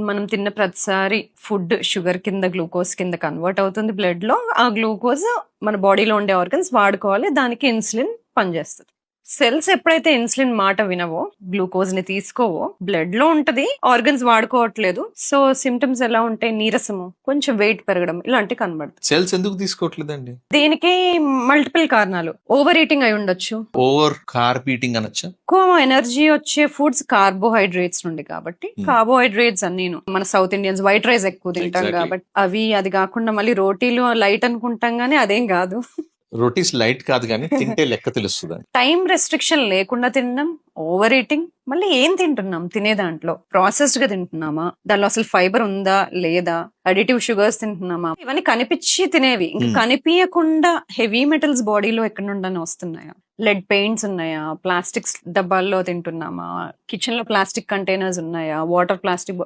మనం తిన్న ప్రతిసారి ఫుడ్ షుగర్ కింద గ్లూకోజ్ కింద కన్వర్ట్ అవుతుంది బ్లడ్ లో. ఆ గ్లూకోజ్ మన బాడీలో ఉండే ఆర్గన్స్ వాడుకోవాలి, దానికి ఇన్సులిన్ పనిచేస్తుంది. సెల్స్ ఎప్పుడైతే ఇన్సులిన్ మాట వినవో, గ్లూకోజ్ ని తీసుకోవో, బ్లడ్ లో ఉంటది, ఆర్గన్స్ వాడుకోవట్లేదు. సో సిమ్టమ్స్ ఎలా ఉంటాయి? నీరసము, కొంచెం వెయిట్ పెరగడం, ఇలాంటి కనబడుతుంది. సెల్స్ ఎందుకు తీసుకోవట్లేదండి? దీనికి మల్టిపుల్ కారణాలు. ఓవర్ ఈటింగ్ అయి ఉండొచ్చు. ఓవర్ కార్బ్ ఈటింగ్ అనొచ్చా? ఎక్కువ ఎనర్జీ వచ్చే ఫుడ్స్ కార్బోహైడ్రేట్స్ నుండి, కాబట్టి కార్బోహైడ్రేట్స్ అన్నీను మన సౌత్ ఇండియన్స్ వైట్ రైస్ ఎక్కువ తింటాం Exactly. కాబట్టి అవి. అది కాకుండా మళ్ళీ రోటీలు లైట్ అనుకుంటాం గానీ అదేం కాదు. రోటీస్ లైట్ కాదు కానీ తింటే లెక్క తెలుస్తుంది. టైం రెస్ట్రిక్షన్ లేకుండా తినడం, ఓవర్ ఈటింగ్, మళ్ళీ ఏం తింటున్నాం? తినే దాంట్లో ప్రాసెస్డ్ గా తింటున్నామా, దానిలో అసలు ఫైబర్ ఉందా లేదా, అడిటివ్ షుగర్స్ తింటున్నామా, ఇవన్నీ కనిపించి తినేవి. ఇంకా కనిపించకుండా హెవీ మెటల్స్ బాడీలో ఎక్కడి నుండి వస్తున్నాయా, లెడ్ పెయింట్స్ ఉన్నాయా, ప్లాస్టిక్స్ డబ్బాల్లో తింటున్నామా, కిచెన్ లో ప్లాస్టిక్ కంటైనర్స్ ఉన్నాయా, వాటర్ ప్లాస్టిక్